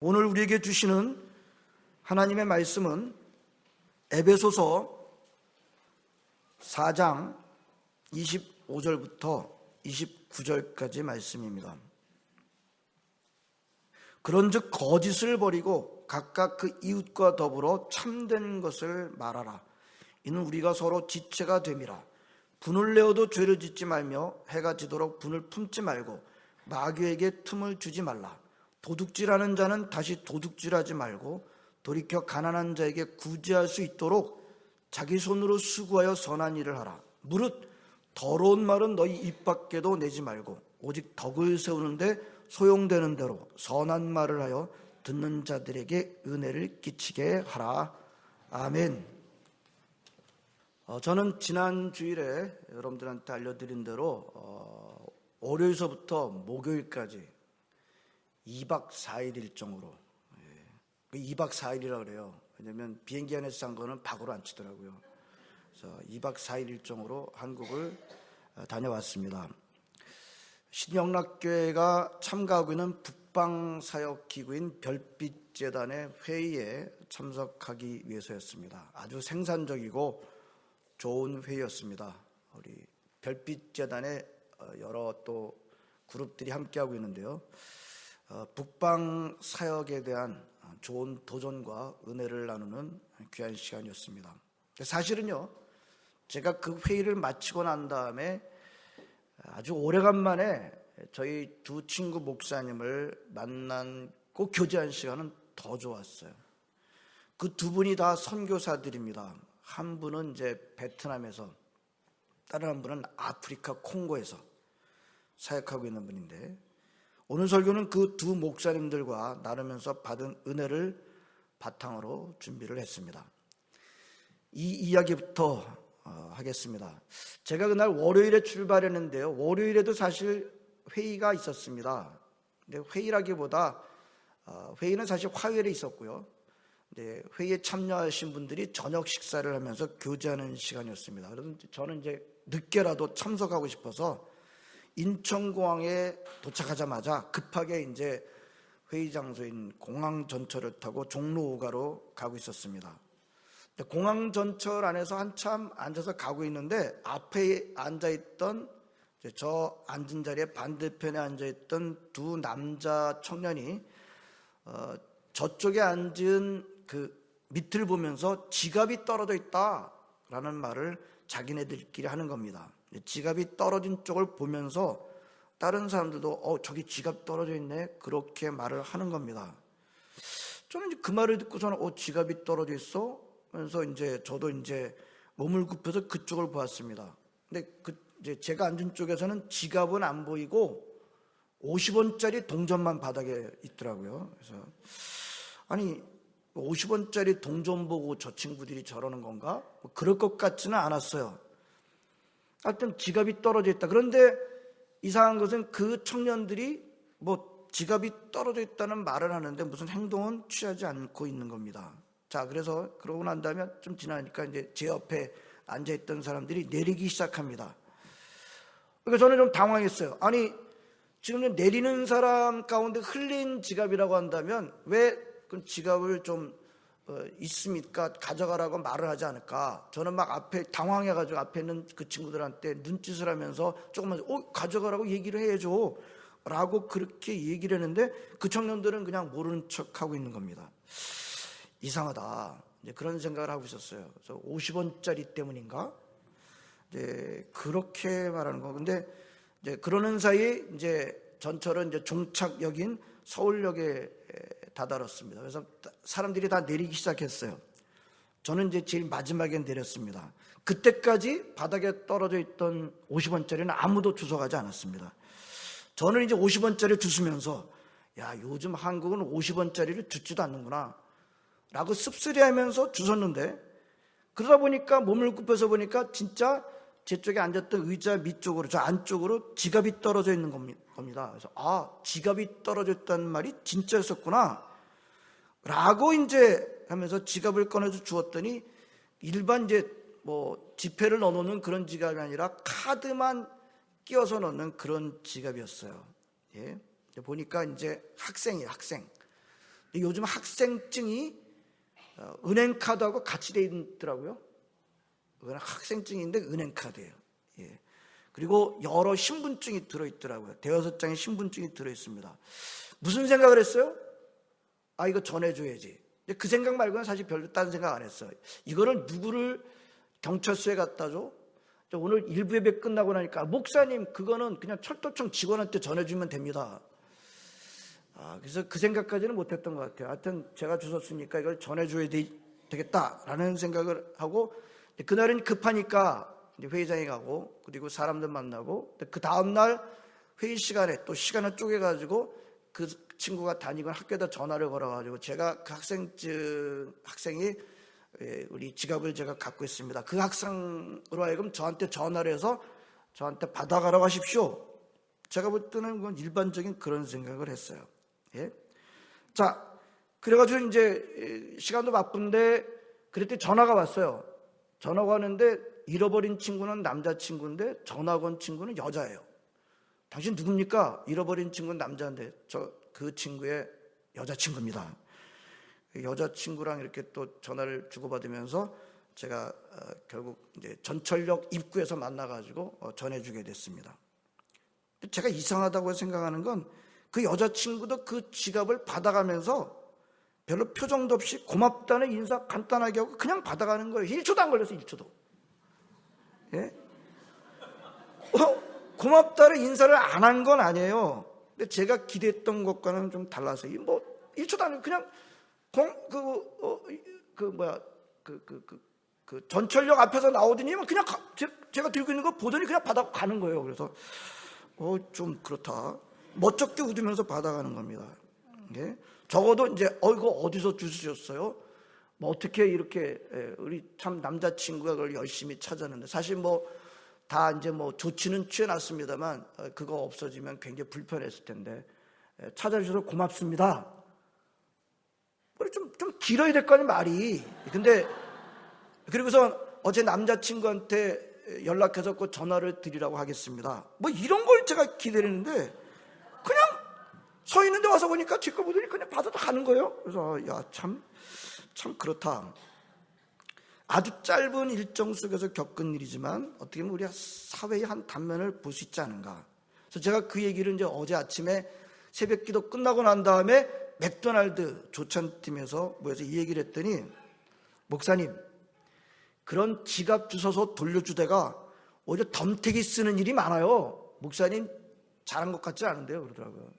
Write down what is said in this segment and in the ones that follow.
오늘 우리에게 주시는 하나님의 말씀은 에베소서 4장 25절부터 29절까지 말씀입니다. 그런즉 거짓을 버리고 각각 그 이웃과 더불어 참된 것을 말하라. 이는 우리가 서로 지체가 됨이라. 분을 내어도 죄를 짓지 말며 해가 지도록 분을 품지 말고 마귀에게 틈을 주지 말라. 도둑질하는 자는 다시 도둑질하지 말고 돌이켜 가난한 자에게 구제할 수 있도록 자기 손으로 수고하여 선한 일을 하라. 무릇 더러운 말은 너희 입 밖에도 내지 말고 오직 덕을 세우는데 소용되는 대로 선한 말을 하여 듣는 자들에게 은혜를 끼치게 하라. 아멘. 저는 지난 주일에 여러분들한테 알려드린 대로 월요일서부터 목요일까지 2박 4일 일정으로, 2박 4일이라고 그래요. 왜냐면 비행기 안에서 산 거는 박으로 안 치더라고요. 그래서 2박 4일 일정으로 한국을 다녀왔습니다. 신영락교회가 참가하고 있는 북방사역기구인 별빛재단의 회의에 참석하기 위해서였습니다. 아주 생산적이고 좋은 회의였습니다. 우리 별빛재단의 여러 또 그룹들이 함께하고 있는데요. 북방사역에 대한 좋은 도전과 은혜를 나누는 귀한 시간이었습니다. 사실은요, 제가 그 회의를 마치고 난 다음에 아주 오래간만에 저희 두 친구 목사님을 만나고 교제한 시간은 더 좋았어요. 그 두 분이 다 선교사들입니다. 한 분은 이제 베트남에서, 다른 한 분은 아프리카 콩고에서 사역하고 있는 분인데, 오늘 설교는 그 두 목사님들과 나누면서 받은 은혜를 바탕으로 준비를 했습니다. 이 이야기부터 하겠습니다. 제가 그날 월요일에 출발했는데요, 월요일에도 사실 회의가 있었습니다. 근데 회의라기보다 회의는 사실 화요일에 있었고요. 근데 회의에 참여하신 분들이 저녁 식사를 하면서 교제하는 시간이었습니다. 그래서 저는 이제 늦게라도 참석하고 싶어서 인천공항에 도착하자마자 급하게 이제 회의 장소인 공항 전철을 타고 종로 5가로 가고 있었습니다. 공항 전철 안에서 한참 앉아서 가고 있는데 앞에 앉아있던, 저 앉은 자리에 반대편에 앉아있던 두 남자 청년이 저쪽에 앉은 그 밑을 보면서 지갑이 떨어져 있다라는 말을 자기네들끼리 하는 겁니다. 지갑이 떨어진 쪽을 보면서 다른 사람들도 저기 지갑 떨어져 있네, 그렇게 말을 하는 겁니다. 저는 그 말을 듣고서는 지갑이 떨어져 있어? 그래서 이제 저도 이제 몸을 굽혀서 그쪽을 보았습니다. 근데 이제 제가 앉은 쪽에서는 지갑은 안 보이고 50원짜리 동전만 바닥에 있더라고요. 그래서 아니 50원짜리 동전 보고 저 친구들이 저러는 건가? 그럴 것 같지는 않았어요. 하여튼 지갑이 떨어져 있다. 그런데 이상한 것은 그 청년들이 지갑이 떨어져 있다는 말을 하는데 무슨 행동은 취하지 않고 있는 겁니다. 자, 그래서 그러고 난 다음에 좀 지나니까 이제 제 옆에 앉아있던 사람들이 내리기 시작합니다. 그러니까 저는 좀 당황했어요. 아니, 지금 내리는 사람 가운데 흘린 지갑이라고 한다면 왜 그 지갑을 좀 있습니까? 가져가라고 말을 하지 않을까? 저는 막 앞에 당황해가지고 앞에 있는 그 친구들한테 눈짓을 하면서 조금만 가져가라고 얘기를 해줘 라고 그렇게 얘기를 했는데 그 청년들은 그냥 모르는 척하고 있는 겁니다. 이상하다, 이제 그런 생각을 하고 있었어요. 그래서 50원짜리 때문인가? 이제 그렇게 말하는 거. 근데 이제 그러는 사이에 이제 전철은 이제 종착역인 서울역에 다다랐습니다. 그래서 사람들이 다 내리기 시작했어요. 저는 이제 제일 마지막에 내렸습니다. 그때까지 바닥에 떨어져 있던 50원짜리는 아무도 주워가지 않았습니다. 저는 이제 50원짜리 주우면서 야, 요즘 한국은 50원짜리를 줍지도 않는구나 라고 씁쓸해하면서 주웠는데, 그러다 보니까 몸을 굽혀서 보니까 진짜 제 쪽에 앉았던 의자 밑쪽으로, 저 안쪽으로 지갑이 떨어져 있는 겁니다. 그래서 지갑이 떨어져 있다는 말이 진짜였었구나 라고 이제 하면서 지갑을 꺼내서 주었더니 일반 이제 지폐를 넣어놓는 그런 지갑이 아니라 카드만 끼워서 넣는 그런 지갑이었어요. 예. 보니까 이제 학생이에요, 학생. 요즘 학생증이 은행카드하고 같이 돼 있더라고요. 그건 학생증인데 은행카드예요. 예. 그리고 여러 신분증이 들어있더라고요. 대여섯 장의 신분증이 들어있습니다. 무슨 생각을 했어요? 이거 전해줘야지. 그 생각 말고는 사실 별로 다른 생각 안 했어요. 이거를 누구를 경찰서에 갖다 줘? 오늘 일부 예배 끝나고 나니까 목사님 그거는 그냥 철도청 직원한테 전해주면 됩니다. 그래서 그 생각까지는 못했던 것 같아요. 하여튼 제가 주웠으니까 이걸 전해줘야 되겠다라는 생각을 하고, 그날은 급하니까 회의장에 가고 그리고 사람들 만나고, 그 다음날 회의 시간에 또 시간을 쪼개가지고 그 친구가 다니던 학교에다 전화를 걸어가지고 제가 그 학생이 우리 지갑을 제가 갖고 있습니다. 그 학생으로 하여금 저한테 전화를 해서 저한테 받아가라고 하십시오. 제가 볼 때는 그건 일반적인 그런 생각을 했어요. 예? 자, 그래가지고 이제 시간도 바쁜데 그랬더니 전화가 왔어요. 전화가 왔는데 잃어버린 친구는 남자친구인데 전화 건 친구는 여자예요. 당신 누굽니까? 잃어버린 친구는 남자인데 그 친구의 여자친구입니다. 여자친구랑 이렇게 또 전화를 주고받으면서 제가 결국 이제 전철역 입구에서 만나가지고 전해주게 됐습니다. 제가 이상하다고 생각하는 건 그 여자친구도 그 지갑을 받아가면서 별로 표정도 없이 고맙다는 인사 간단하게 하고 그냥 받아가는 거예요. 1초도 안 걸려서 1초도. 예? 고맙다는 인사를 안 한 건 아니에요. 근데 제가 기대했던 것과는 좀 달라서 1초도 안 그냥 전철역 앞에서 나오더니 그냥 제가 들고 있는 거 보더니 그냥 받아 가는 거예요. 그래서 좀 그렇다. 멋쩍게 웃으면서 받아가는 겁니다. 예? 적어도 이제 이거 어디서 주셨어요? 어떻게 이렇게 우리 참 남자친구가 그걸 열심히 찾았는데, 사실 다 이제 조치는 취해놨습니다만 그거 없어지면 굉장히 불편했을 텐데 찾아주셔서 고맙습니다. 좀 길어야 될 거 아니에요, 말이. 근데 그리고서 어제 남자친구한테 연락해서 꼭 전화를 드리라고 하겠습니다. 이런 걸 제가 기대를 했는데 그냥 서 있는데 와서 보니까 제 거 보더니 그냥 받아도 가는 거예요. 그래서 참 그렇다. 아주 짧은 일정 속에서 겪은 일이지만 어떻게 보면 우리가 사회의 한 단면을 볼 수 있지 않은가. 그래서 제가 그 얘기를 이제 어제 아침에 새벽 기도 끝나고 난 다음에 맥도날드 조찬팀에서 모여서 이 얘기를 했더니, 목사님 그런 지갑 주워서 돌려주다가 오히려 덤태기 쓰는 일이 많아요. 목사님 잘한 것 같지 않은데요, 그러더라고요.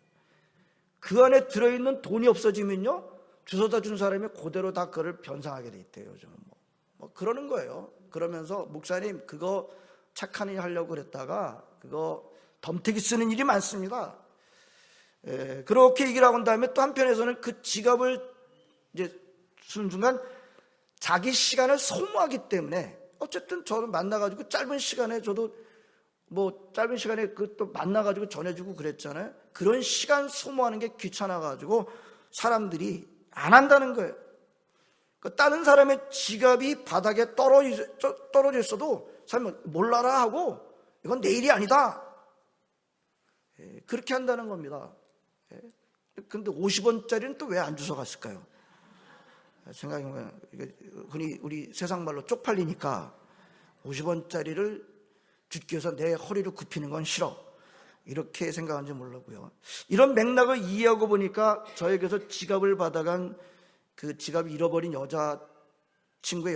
그 안에 들어있는 돈이 없어지면요 주워다 준 사람이 그대로 다 그걸 변상하게 돼 있대요. 요즘은 그러는 거예요. 그러면서 목사님 그거 착한 일 하려고 그랬다가 그거 덤태기 쓰는 일이 많습니다. 그렇게 얘기를 하고 난 다음에 또 한편에서는 그 지갑을 이제 순간 자기 시간을 소모하기 때문에 어쨌든 저를 만나가지고 짧은 시간에 저도 짧은 시간에 그 또 만나가지고 전해주고 그랬잖아요. 그런 시간 소모하는 게 귀찮아가지고 사람들이 안 한다는 거예요. 다른 사람의 지갑이 바닥에 떨어져 있어도 사람은 몰라라 하고 이건 내 일이 아니다. 그렇게 한다는 겁니다. 근데 50원짜리는 또 왜 안 주워갔을까요? 생각해보면 흔히 우리 세상 말로 쪽팔리니까 50원짜리를 주기 위해서 내 허리를 굽히는 건 싫어, 이렇게 생각하는지 몰라고요. 이런 맥락을 이해하고 보니까 저에게서 지갑을 받아간 그 지갑을 잃어버린 여자친구의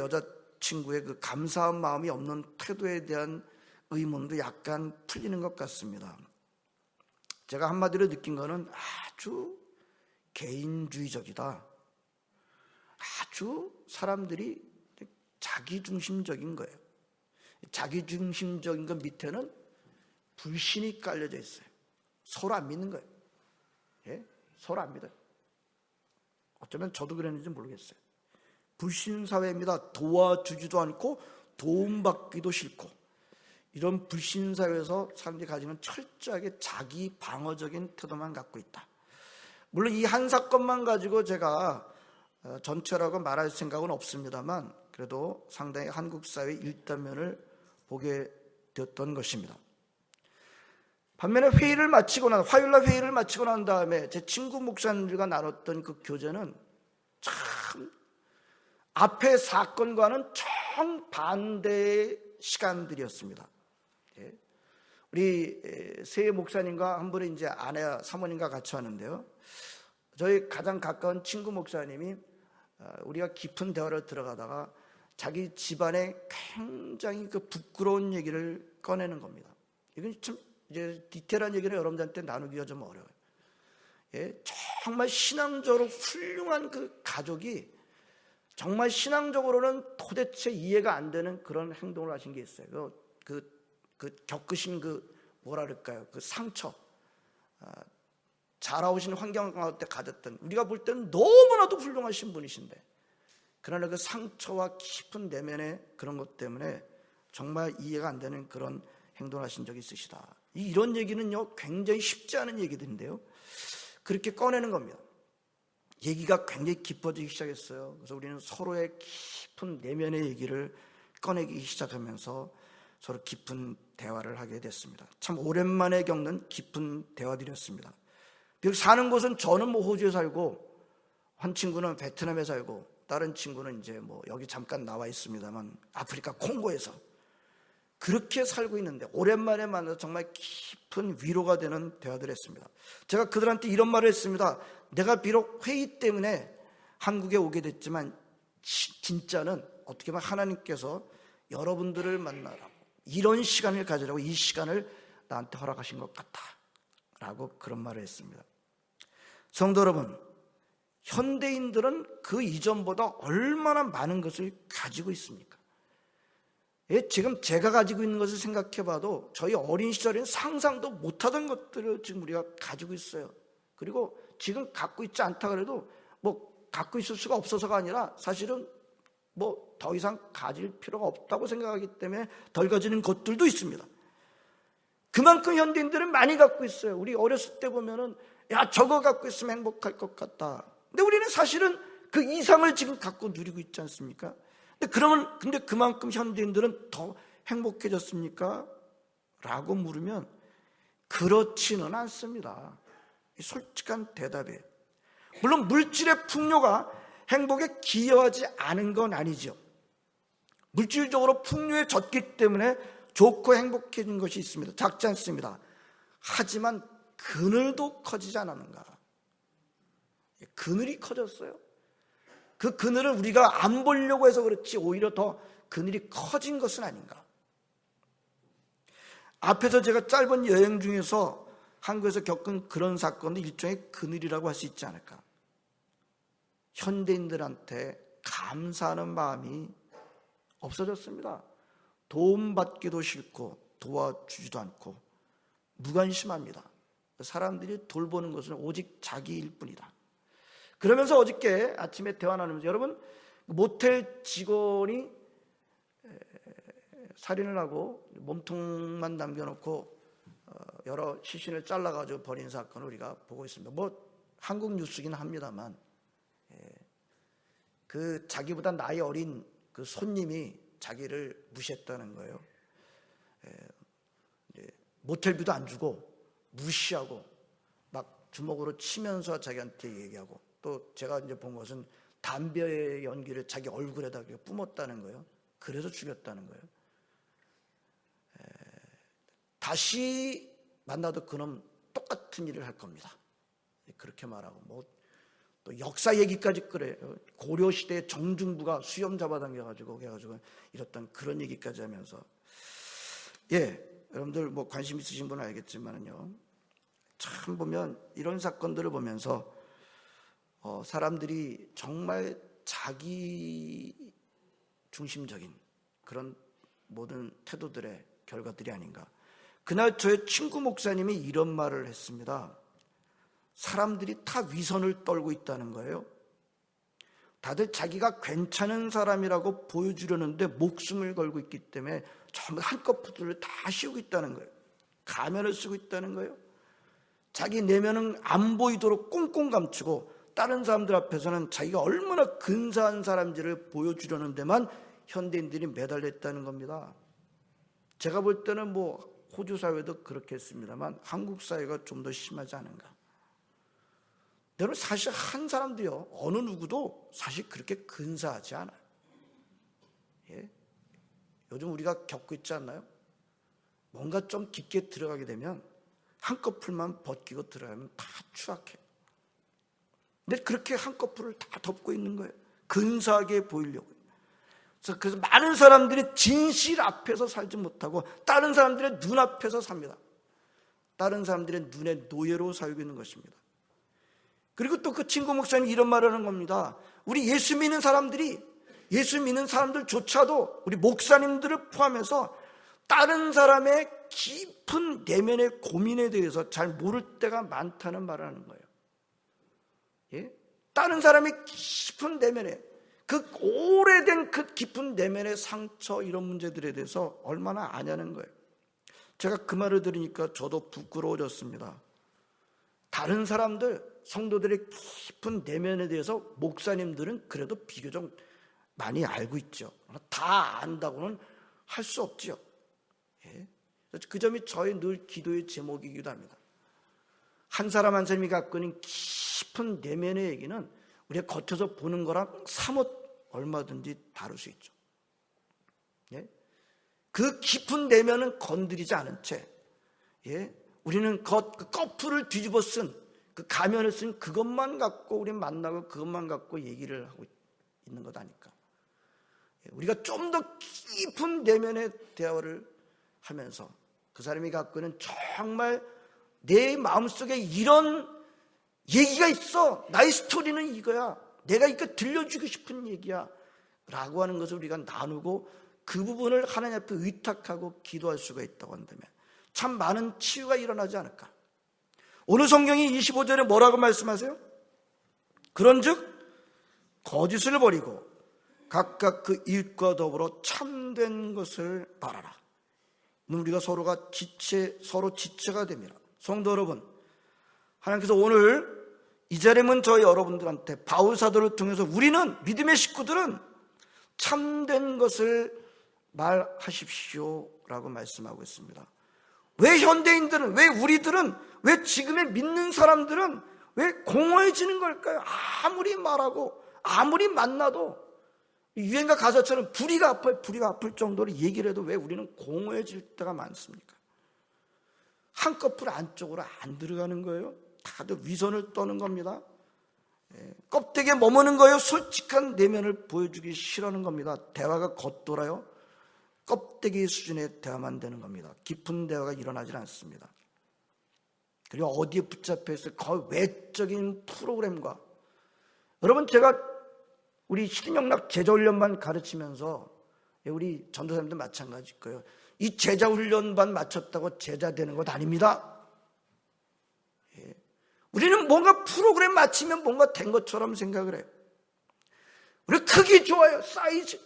그 감사한 마음이 없는 태도에 대한 의문도 약간 풀리는 것 같습니다. 제가 한마디로 느낀 거는 아주 개인주의적이다. 아주 사람들이 자기중심적인 거예요. 자기중심적인 것 밑에는 불신이 깔려져 있어요. 서로 안 믿는 거예요. 예? 서로 안 믿어요. 어쩌면 저도 그랬는지 모르겠어요. 불신사회입니다. 도와주지도 않고 도움받기도 싫고, 이런 불신사회에서 사람들이 가지는 철저하게 자기 방어적인 태도만 갖고 있다. 물론 이 한 사건만 가지고 제가 전체라고 말할 생각은 없습니다만 그래도 상당히 한국 사회의 일단면을 보게 되었던 것입니다. 반면에 화요일날 회의를 마치고 난 다음에 제 친구 목사님들과 나눴던 그 교제는 참 앞의 사건과는 정반대의 시간들이었습니다. 우리 세 목사님과 한 분이 이제 아내 사모님과 같이 왔는데요. 저희 가장 가까운 친구 목사님이 우리가 깊은 대화를 들어가다가 자기 집안에 굉장히 그 부끄러운 얘기를 꺼내는 겁니다. 이건 참 이제 디테일한 얘기는 여러분들한테 나누기가 좀 어려워요. 정말 신앙적으로 훌륭한 그 가족이 정말 신앙적으로는 도대체 이해가 안 되는 그런 행동을 하신 게 있어요. 그 겪으신 뭐라 그럴까요? 그 상처, 자라오신 환경 가운데 가졌던, 우리가 볼 때는 너무나도 훌륭하신 분이신데, 그러나 그 상처와 깊은 내면의 그런 것 때문에 정말 이해가 안 되는 그런 행동을 하신 적이 있으시다. 이런 얘기는요, 굉장히 쉽지 않은 얘기들인데요, 그렇게 꺼내는 겁니다. 얘기가 굉장히 깊어지기 시작했어요. 그래서 우리는 서로의 깊은 내면의 얘기를 꺼내기 시작하면서 서로 깊은 대화를 하게 됐습니다. 참 오랜만에 겪는 깊은 대화들이었습니다. 비록 사는 곳은 저는 호주에 살고, 한 친구는 베트남에 살고, 다른 친구는 이제 여기 잠깐 나와 있습니다만 아프리카 콩고에서 그렇게 살고 있는데 오랜만에 만나서 정말 깊은 위로가 되는 대화들을 했습니다. 제가 그들한테 이런 말을 했습니다. 내가 비록 회의 때문에 한국에 오게 됐지만 진짜는 어떻게 보면 하나님께서 여러분들을 만나라고, 이런 시간을 가지라고 이 시간을 나한테 허락하신 것 같다 라고 그런 말을 했습니다. 성도 여러분, 현대인들은 그 이전보다 얼마나 많은 것을 가지고 있습니까? 지금 제가 가지고 있는 것을 생각해 봐도 저희 어린 시절에는 상상도 못하던 것들을 지금 우리가 가지고 있어요. 그리고 지금 갖고 있지 않다 그래도 갖고 있을 수가 없어서가 아니라 사실은 더 이상 가질 필요가 없다고 생각하기 때문에 덜 가지는 것들도 있습니다. 그만큼 현대인들은 많이 갖고 있어요. 우리 어렸을 때 보면은 저거 갖고 있으면 행복할 것 같다. 근데 우리는 사실은 그 이상을 지금 갖고 누리고 있지 않습니까? 근데 그만큼 현대인들은 더 행복해졌습니까? 라고 물으면 그렇지는 않습니다. 솔직한 대답이에요. 물론 물질의 풍요가 행복에 기여하지 않은 건 아니죠. 물질적으로 풍요에 젖기 때문에 좋고 행복해진 것이 있습니다. 작지 않습니다. 하지만 그늘도 커지지 않았는가? 그늘이 커졌어요. 그 그늘을 우리가 안 보려고 해서 그렇지 오히려 더 그늘이 커진 것은 아닌가? 앞에서 제가 짧은 여행 중에서 한국에서 겪은 그런 사건도 일종의 그늘이라고 할 수 있지 않을까? 현대인들한테 감사하는 마음이 없어졌습니다. 도움받기도 싫고 도와주지도 않고 무관심합니다. 사람들이 돌보는 것은 오직 자기일 뿐이다. 그러면서 어저께 아침에 대화 나누면서 여러분, 모텔 직원이 살인을 하고 몸통만 남겨놓고 여러 시신을 잘라가지고 버린 사건을 우리가 보고 있습니다. 한국 뉴스긴 합니다만 그 자기보다 나이 어린 그 손님이 자기를 무시했다는 거예요. 모텔비도 안 주고 무시하고 막 주먹으로 치면서 자기한테 얘기하고, 또 제가 이제 본 것은 담배의 연기를 자기 얼굴에다 뿜었다는 거예요. 그래서 죽였다는 거예요. 다시 만나도 그놈 똑같은 일을 할 겁니다. 그렇게 말하고 또 역사 얘기까지 그래요. 고려시대에 정중부가 수염 잡아당겨가지고 이랬던 그런 얘기까지 하면서, 여러분들 관심 있으신 분은 알겠지만은요, 참 보면 이런 사건들을 보면서 사람들이 정말 자기 중심적인 그런 모든 태도들의 결과들이 아닌가. 그날 저의 친구 목사님이 이런 말을 했습니다. 사람들이 다 위선을 떨고 있다는 거예요. 다들 자기가 괜찮은 사람이라고 보여주려는데 목숨을 걸고 있기 때문에 전부 한꺼풀을 다 씌우고 있다는 거예요. 가면을 쓰고 있다는 거예요. 자기 내면은 안 보이도록 꽁꽁 감추고 다른 사람들 앞에서는 자기가 얼마나 근사한 사람들을 보여주려는 데만 현대인들이 매달려 있다는 겁니다. 제가 볼 때는 호주 사회도 그렇게 했습니다만 한국 사회가 좀 더 심하지 않은가. 여러분, 사실 한 사람도요, 어느 누구도 사실 그렇게 근사하지 않아요. 예? 요즘 우리가 겪고 있지 않나요? 뭔가 좀 깊게 들어가게 되면 한꺼풀만 벗기고 들어가면 다 추악해. 근데 그렇게 한꺼풀을 다 덮고 있는 거예요. 근사하게 보이려고. 그래서 많은 사람들이 진실 앞에서 살지 못하고 다른 사람들의 눈앞에서 삽니다. 다른 사람들의 눈의 노예로 살고 있는 것입니다. 그리고 또 그 친구 목사님 이런 말을 하는 겁니다. 우리 예수 믿는 사람들조차도 우리 목사님들을 포함해서 다른 사람의 깊은 내면의 고민에 대해서 잘 모를 때가 많다는 말을 하는 거예요. 예? 다른 사람의 깊은 내면에 그 오래된 그 깊은 내면의 상처, 이런 문제들에 대해서 얼마나 아냐는 거예요. 제가 그 말을 들으니까 저도 부끄러워졌습니다. 다른 사람들, 성도들의 깊은 내면에 대해서 목사님들은 그래도 비교적 많이 알고 있죠. 다 안다고는 할 수 없죠. 예? 그 점이 저의 늘 기도의 제목이기도 합니다. 한 사람 한 사람이 갖고 있는 깊은 내면의 얘기는 우리가 겉에서 보는 거랑 사뭇 얼마든지 다를 수 있죠. 예? 그 깊은 내면은 건드리지 않은 채, 예? 우리는 그 거풀을 뒤집어 쓴 그 가면을 쓴 그것만 갖고 우리 만나고 그것만 갖고 얘기를 하고 있는 것 아닐까. 우리가 좀 더 깊은 내면의 대화를 하면서 그 사람이 갖고 있는 정말 내 마음속에 이런 얘기가 있어, 나의 스토리는 이거야, 내가 이거 들려주고 싶은 얘기야 라고 하는 것을 우리가 나누고 그 부분을 하나님 앞에 의탁하고 기도할 수가 있다고 한다면 참 많은 치유가 일어나지 않을까. 오늘 성경이 25절에 뭐라고 말씀하세요? 그런즉 거짓을 버리고 각각 그 이웃과 더불어 참된 것을 말하라. 우리가 서로 지체가 됩니다. 성도 여러분, 하나님께서 오늘 이 자리는 저희 여러분들한테 바울 사도를 통해서 우리는, 믿음의 식구들은 참된 것을 말하십시오 라고 말씀하고 있습니다. 왜 현대인들은, 왜 우리들은, 왜 지금의 믿는 사람들은 왜 공허해지는 걸까요? 아무리 말하고 아무리 만나도 유행가 가사처럼 부리가 아파요. 부리가 아플 정도로 얘기를 해도 왜 우리는 공허해질 때가 많습니까? 한꺼풀 안쪽으로 안 들어가는 거예요. 다들 위선을 떠는 겁니다. 껍데기에 머무는 거예요. 솔직한 내면을 보여주기 싫어하는 겁니다. 대화가 겉돌아요. 껍데기 수준의 대화만 되는 겁니다. 깊은 대화가 일어나질 않습니다. 그리고 어디에 붙잡혀 있어요? 거의 외적인 프로그램과. 여러분, 제가 우리 신영락 제자훈련반 가르치면서 우리 전도사님도 마찬가지일 거예요. 이 제자훈련반 마쳤다고 제자 되는 것 아닙니다. 예. 우리는 뭔가 프로그램 마치면 뭔가 된 것처럼 생각을 해요. 우리 크기 좋아요. 사이즈,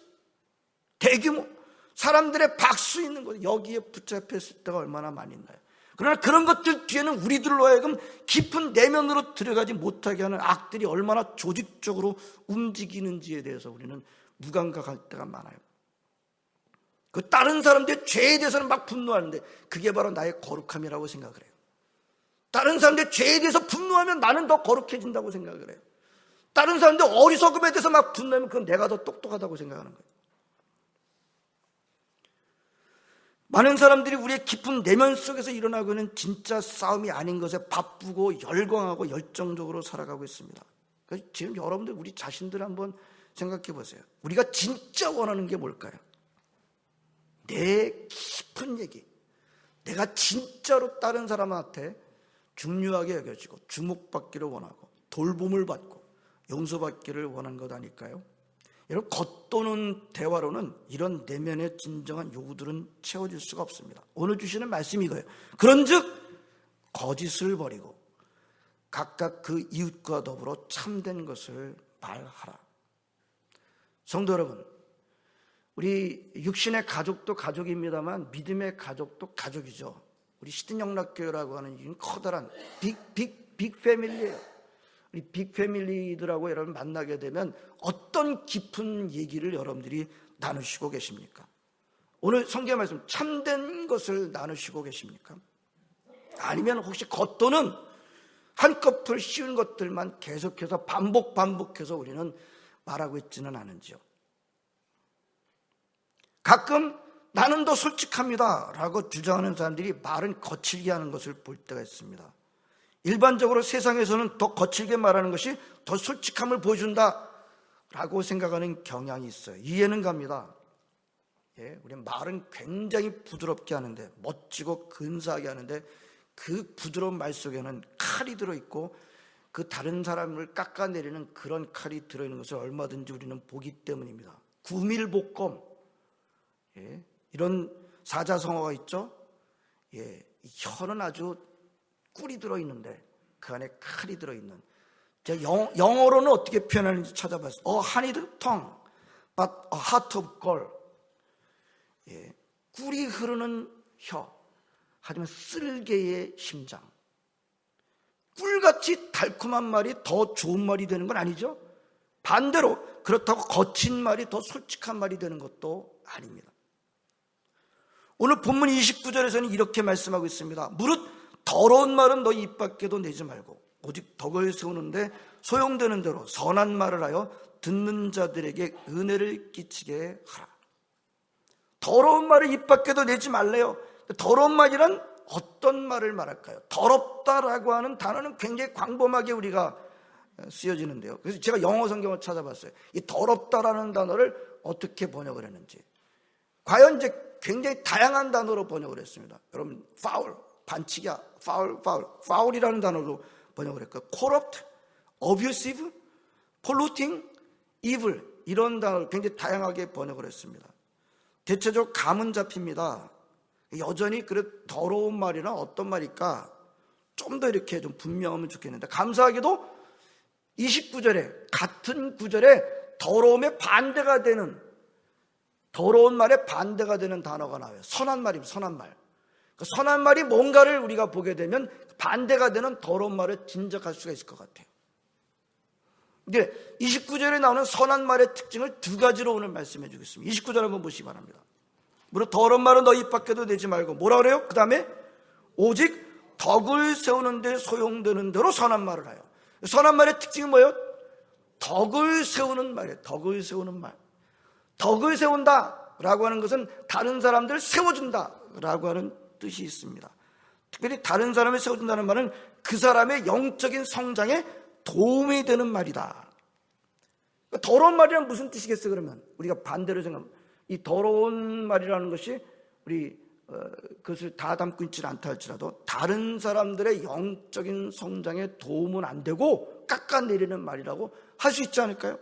대규모, 사람들의 박수 있는 것, 여기에 붙잡혔을 때가 얼마나 많이 있나요? 그러나 그런 것들 뒤에는 우리들로 하여금 깊은 내면으로 들어가지 못하게 하는 악들이 얼마나 조직적으로 움직이는지에 대해서 우리는 무감각할 때가 많아요. 그 다른 사람들의 죄에 대해서는 막 분노하는데 그게 바로 나의 거룩함이라고 생각을 해요. 다른 사람들의 죄에 대해서 분노하면 나는 더 거룩해진다고 생각을 해요. 다른 사람들 어리석음에 대해서 막 분노하면 그건 내가 더 똑똑하다고 생각하는 거예요. 많은 사람들이 우리의 깊은 내면 속에서 일어나고 있는 진짜 싸움이 아닌 것에 바쁘고 열광하고 열정적으로 살아가고 있습니다. 지금 여러분들 우리 자신들 한번 생각해 보세요. 우리가 진짜 원하는 게 뭘까요? 내 깊은 얘기, 내가 진짜로 다른 사람한테 중요하게 여겨지고 주목받기를 원하고 돌봄을 받고 용서받기를 원하는 것 아닐까요? 여러분, 겉도는 대화로는 이런 내면의 진정한 요구들은 채워질 수가 없습니다. 오늘 주시는 말씀이 이거예요. 그런즉 거짓을 버리고 각각 그 이웃과 더불어 참된 것을 말하라. 성도 여러분, 우리 육신의 가족도 가족입니다만 믿음의 가족도 가족이죠. 우리 시든영락교회라고 하는 이 커다란 빅 패밀리예요. 우리 빅 패밀리들하고 여러분 만나게 되면 어떤 깊은 얘기를 여러분들이 나누시고 계십니까? 오늘 성경 말씀 참된 것을 나누시고 계십니까? 아니면 혹시 겉도는 한꺼풀 씌운 것들만 계속해서 반복해서 우리는 말하고 있지는 않은지요? 가끔 나는 더 솔직합니다 라고 주장하는 사람들이 말은 거칠게 하는 것을 볼 때가 있습니다. 일반적으로 세상에서는 더 거칠게 말하는 것이 더 솔직함을 보여준다 라고 생각하는 경향이 있어요. 이해는 갑니다. 우리 말은 굉장히 부드럽게 하는데, 멋지고 근사하게 하는데, 그 부드러운 말 속에는 칼이 들어있고 그 다른 사람을 깎아내리는 그런 칼이 들어있는 것을 얼마든지 우리는 보기 때문입니다. 구밀복검, 이런 사자성어가 있죠. 혀는 아주 꿀이 들어있는데 그 안에 칼이 들어있는, 제가 영어로는 어떻게 표현하는지 찾아봤어요. A honeyed tongue, but a heart of gold. 꿀이 흐르는 혀, 하지만 쓸개의 심장. 꿀같이 달콤한 말이 더 좋은 말이 되는 건 아니죠. 반대로 그렇다고 거친 말이 더 솔직한 말이 되는 것도 아닙니다. 오늘 본문 29절에서는 이렇게 말씀하고 있습니다. 무릇 더러운 말은 너 입 밖에도 내지 말고 오직 덕을 세우는데 소용되는 대로 선한 말을 하여 듣는 자들에게 은혜를 끼치게 하라. 더러운 말을 입 밖에도 내지 말래요. 더러운 말이란 어떤 말을 말할까요? 더럽다라고 하는 단어는 굉장히 광범하게 우리가 쓰여지는데요. 그래서 제가 영어 성경을 찾아봤어요. 이 더럽다라는 단어를 어떻게 번역을 했는지. 과연 이제 굉장히 다양한 단어로 번역을 했습니다. 여러분, foul, 반칙이야. foul이라는 단어로 번역을 했고요. corrupt, abusive, polluting, evil, 이런 단어를 굉장히 다양하게 번역을 했습니다. 대체적으로 감은 잡힙니다. 여전히 그래 더러운 말이나 어떤 말일까 좀 더 이렇게 좀 분명하면 좋겠는데, 감사하게도 29절에 같은 구절에 더러움의 반대가 되는, 더러운 말의 반대가 되는 단어가 나와요. 선한 말입니다. 선한 말. 그 선한 말이 뭔가를 우리가 보게 되면 반대가 되는 더러운 말을 진적할 수가 있을 것 같아요. 근데 29절에 나오는 선한 말의 특징을 두 가지로 오늘 말씀해 주겠습니다. 29절 한번 보시기 바랍니다. 무릇 더러운 말은 너 입 밖에도 내지 말고, 뭐라 그래요? 그 다음에 오직 덕을 세우는 데 소용되는 대로 선한 말을 하여. 선한 말의 특징은 뭐예요? 덕을 세우는 말이에요. 덕을 세우는 말. 덕을 세운다라고 하는 것은 다른 사람들을 세워준다라고 하는 뜻이 있습니다. 특별히 다른 사람을 세워준다는 말은 그 사람의 영적인 성장에 도움이 되는 말이다. 더러운 말이란 무슨 뜻이겠어요? 그러면 우리가 반대로 생각하면 이 더러운 말이라는 것이 우리 그것을 다 담고 있지는 않다 할지라도 다른 사람들의 영적인 성장에 도움은 안 되고 깎아내리는 말이라고 할 수 있지 않을까요?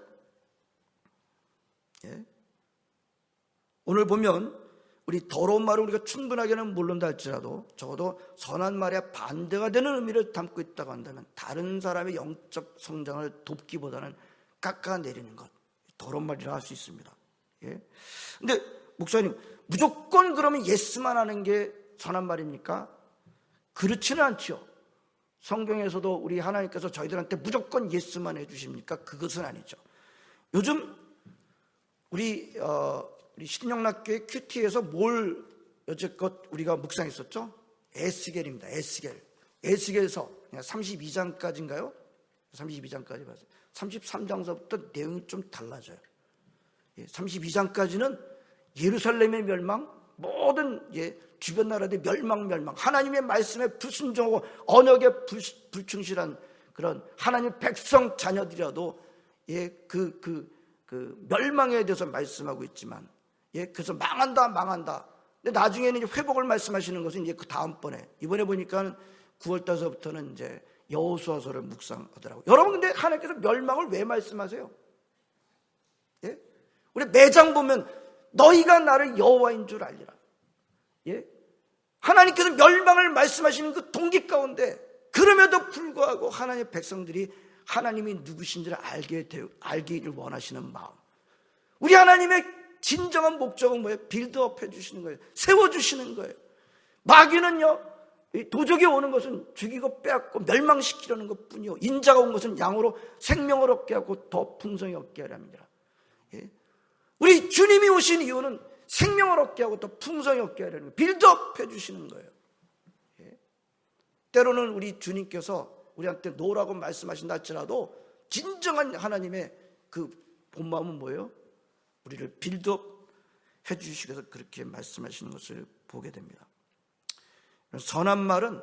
오늘 보면 우리 더러운 말을 우리가 충분하게는 모른다 할지라도 적어도 선한 말의 반대가 되는 의미를 담고 있다고 한다면 다른 사람의 영적 성장을 돕기보다는 깎아내리는 것, 더러운 말이라 할 수 있습니다. 근데 목사님, 무조건 그러면 예스만 하는 게 선한 말입니까? 그렇지는 않죠. 성경에서도 우리 하나님께서 저희들한테 무조건 예스만 해주십니까? 그것은 아니죠. 요즘 우리 신영락교회 큐티에서 뭘 여태껏 우리가 묵상했었죠? 에스겔입니다. 에스겔서 32장까지인가요? 32장까지 봤어요. 33장서부터 내용이 좀 달라져요. 32장까지는 예루살렘의 멸망, 모든 주변 나라들의 멸망, 하나님의 말씀에 불순종하고 언약에 불충실한 그런 하나님 백성 자녀들이라도 그 멸망에 대해서 말씀하고 있지만, 그래서 망한다. 근데 나중에는 이제 회복을 말씀하시는 것은 이제 그 다음번에, 이번에 보니까 9월달서부터는 이제 여호수아서를 묵상하더라고요. 여러분, 근데 하나님께서 멸망을 왜 말씀하세요? 우리 매장 보면 너희가 나를 여호와인 줄 알리라. 하나님께서 멸망을 말씀하시는 그 동기 가운데, 그럼에도 불구하고 하나님의 백성들이 하나님이 누구신지를 알기를 원하시는 마음. 우리 하나님의 진정한 목적은 뭐예요? 빌드업 해주시는 거예요. 세워주시는 거예요. 마귀는요, 도적이 오는 것은 죽이고 빼앗고 멸망시키려는 것뿐이요, 인자가 온 것은 양으로 생명을 얻게 하고 더 풍성히 얻게 하려 합니다. 우리 주님이 오신 이유는 생명을 얻게 하고 또 풍성히 얻게 하려는 거예요. 빌드업 해주시는 거예요. 예. 때로는 우리 주님께서 우리한테 놓으라고 말씀하신다 할지라도 진정한 하나님의 그 본마음은 뭐예요? 우리를 빌드업 해주시기 위해서 그렇게 말씀하시는 것을 보게 됩니다. 선한 말은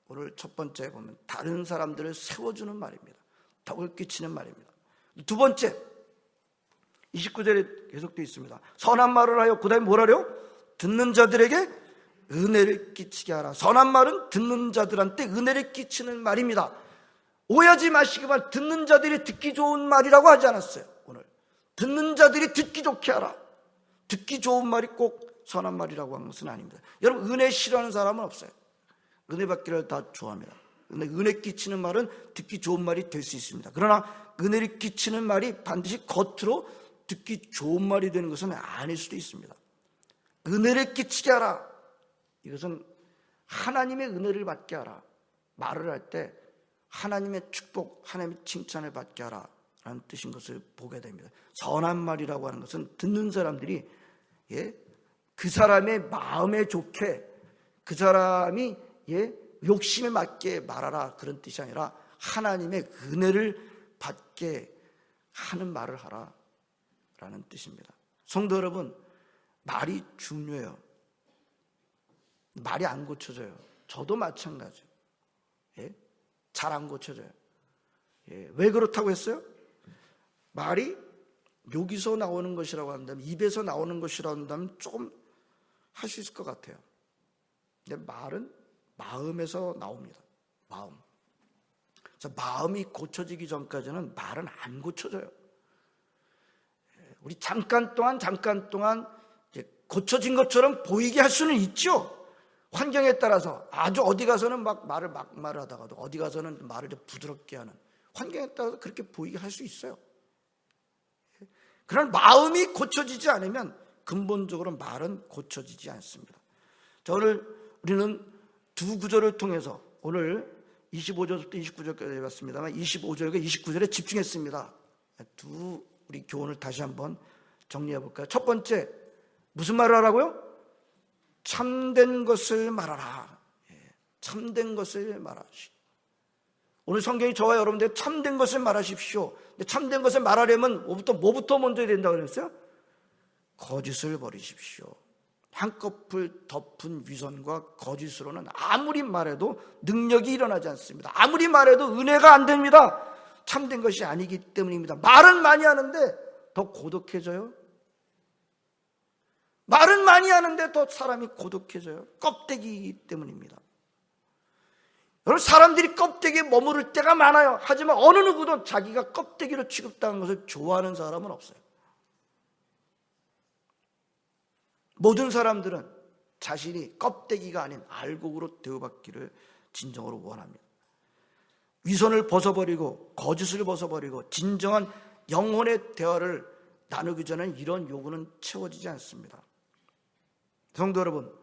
오늘 첫 번째 보면 다른 사람들을 세워주는 말입니다. 덕을 끼치는 말입니다. 두 번째 29절에 계속되어 있습니다. 선한 말을 하여 그 다음에 뭘 하려? 듣는 자들에게 은혜를 끼치게 하라. 선한 말은 듣는 자들한테 은혜를 끼치는 말입니다. 오해하지 마시기만 듣는 자들이 듣기 좋은 말이라고 하지 않았어요. 오늘 듣는 자들이 듣기 좋게 하라. 듣기 좋은 말이 꼭 선한 말이라고 한 것은 아닙니다. 여러분 은혜 싫어하는 사람은 없어요. 은혜 받기를 다 좋아합니다. 근데 은혜 끼치는 말은 듣기 좋은 말이 될 수 있습니다. 그러나 은혜를 끼치는 말이 반드시 겉으로 듣기 좋은 말이 되는 것은 아닐 수도 있습니다. 은혜를 끼치게 하라. 이것은 하나님의 은혜를 받게 하라. 말을 할 때 하나님의 축복, 하나님의 칭찬을 받게 하라 라는 뜻인 것을 보게 됩니다. 선한 말이라고 하는 것은 듣는 사람들이 그 사람의 마음에 좋게 그 사람이 욕심에 맞게 말하라 그런 뜻이 아니라 하나님의 은혜를 받게 하는 말을 하라 라는 뜻입니다. 성도 여러분, 말이 중요해요. 말이 안 고쳐져요. 저도 마찬가지예요. 잘 안 고쳐져요. 왜 그렇다고 했어요? 말이 여기서 나오는 것이라고 한다면, 입에서 나오는 것이라고 한다면 조금 할 수 있을 것 같아요. 근데 말은 마음에서 나옵니다. 마음. 그래서 마음이 고쳐지기 전까지는 말은 안 고쳐져요. 우리 잠깐 동안 이제 고쳐진 것처럼 보이게 할 수는 있죠. 환경에 따라서 아주 어디 가서는 말을 하다가도 어디 가서는 말을 부드럽게 하는 환경에 따라서 그렇게 보이게 할 수 있어요. 그러나 마음이 고쳐지지 않으면 근본적으로 말은 고쳐지지 않습니다. 자, 오늘 우리는 두 구절을 통해서 오늘 25절부터 29절까지 봤습니다만 25절과 29절에 집중했습니다. 우리 교훈을 다시 한번 정리해 볼까요? 첫 번째, 무슨 말을 하라고요? 참된 것을 말하라. 참된 것을 말하시. 오늘 성경이 저와 여러분들 참된 것을 말하십시오. 근데 참된 것을 말하려면 뭐부터 먼저 해야 된다고 그랬어요? 거짓을 버리십시오. 한꺼풀 덮은 위선과 거짓으로는 아무리 말해도 능력이 일어나지 않습니다. 아무리 말해도 은혜가 안 됩니다. 참된 것이 아니기 때문입니다. 말은 많이 하는데 더 고독해져요. 말은 많이 하는데 더 사람이 고독해져요. 껍데기이기 때문입니다. 여러분, 사람들이 껍데기에 머무를 때가 많아요. 하지만 어느 누구도 자기가 껍데기로 취급당한 것을 좋아하는 사람은 없어요. 모든 사람들은 자신이 껍데기가 아닌 알곡으로 대우받기를 진정으로 원합니다. 위선을 벗어버리고 거짓을 벗어버리고 진정한 영혼의 대화를 나누기 전에 이런 요구는 채워지지 않습니다. 성도 여러분,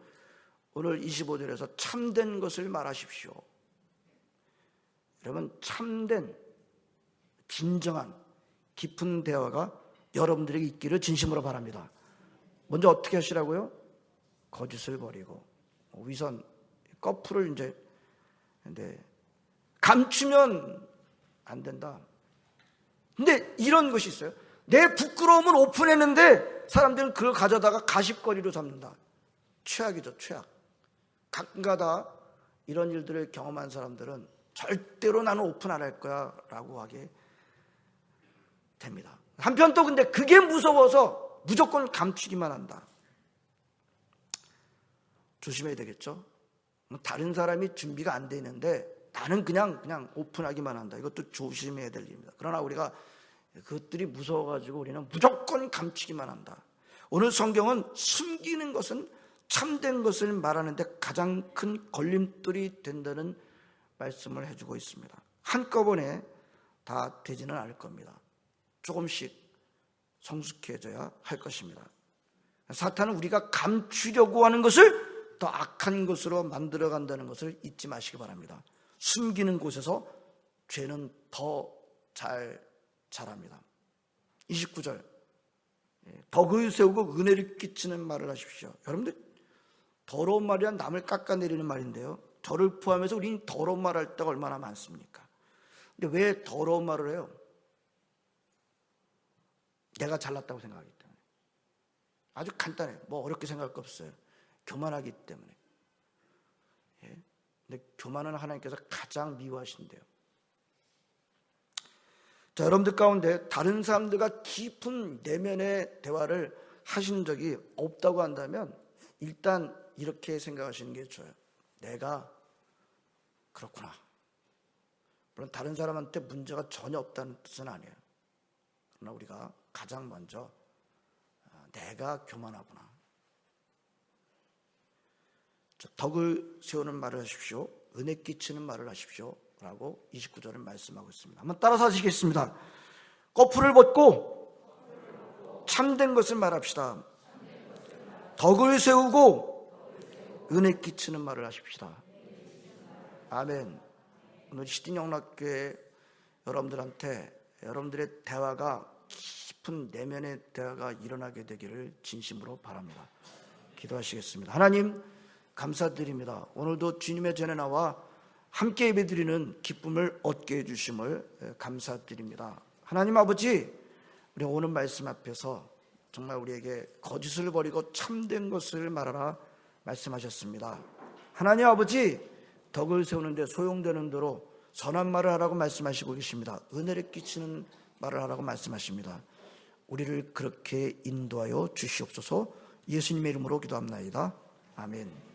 오늘 25절에서 참된 것을 말하십시오. 여러분, 참된 진정한 깊은 대화가 여러분들에게 있기를 진심으로 바랍니다. 먼저 어떻게 하시라고요? 거짓을 버리고 위선, 꺼풀을 이제 감추면 안 된다. 근데 이런 것이 있어요. 내 부끄러움을 오픈했는데 사람들은 그걸 가져다가 가십거리로 삼는다. 최악이죠, 최악. 가끔가다 이런 일들을 경험한 사람들은 절대로 나는 오픈 안 할 거야 라고 하게 됩니다. 한편 또 근데 그게 무서워서 무조건 감추기만 한다. 조심해야 되겠죠. 다른 사람이 준비가 안 돼 있는데 나는 그냥 오픈하기만 한다. 이것도 조심해야 될 일입니다. 그러나 우리가 그것들이 무서워가지고 우리는 무조건 감추기만 한다. 오늘 성경은 숨기는 것은 참된 것을 말하는데 가장 큰 걸림돌이 된다는 말씀을 해주고 있습니다. 한꺼번에 다 되지는 않을 겁니다. 조금씩 성숙해져야 할 것입니다. 사탄은 우리가 감추려고 하는 것을 더 악한 것으로 만들어간다는 것을 잊지 마시기 바랍니다. 숨기는 곳에서 죄는 더 잘 자랍니다. 29절 덕을 세우고 은혜를 끼치는 말을 하십시오. 여러분들, 더러운 말이란 남을 깎아내리는 말인데요, 저를 포함해서 우리는 더러운 말 할 때가 얼마나 많습니까? 근데 왜 더러운 말을 해요? 내가 잘났다고 생각하기 때문에. 아주 간단해요. 뭐 어렵게 생각할 거 없어요. 교만하기 때문에. 근데 교만은 하나님께서 가장 미워하신대요. 자, 여러분들 가운데 다른 사람들과 깊은 내면의 대화를 하신 적이 없다고 한다면 일단 이렇게 생각하시는 게 좋아요. 내가 그렇구나. 물론 다른 사람한테 문제가 전혀 없다는 뜻은 아니에요. 그러나 우리가 가장 먼저 내가 교만하구나. 덕을 세우는 말을 하십시오. 은혜 끼치는 말을 하십시오. 라고 29절은 말씀하고 있습니다. 한번 따라서 하시겠습니다. 거풀을 벗고 참된 것을 말합시다. 덕을 세우고 은혜 끼치는 말을 하십시다. 아멘. 오늘 시딘영락교회 여러분들한테 여러분들의 대화가 깊은 내면의 대화가 일어나게 되기를 진심으로 바랍니다. 기도하시겠습니다. 하나님, 감사드립니다. 오늘도 주님의 전에 나와 함께 예배드리는 기쁨을 얻게 해주심을 감사드립니다. 하나님 아버지, 우리 오늘 말씀 앞에서 정말 우리에게 거짓을 버리고 참된 것을 말하라 말씀하셨습니다. 하나님 아버지, 덕을 세우는 데 소용되는 대로 선한 말을 하라고 말씀하시고 계십니다. 은혜를 끼치는 말을 하라고 말씀하십니다. 우리를 그렇게 인도하여 주시옵소서. 예수님의 이름으로 기도합나이다. 아멘.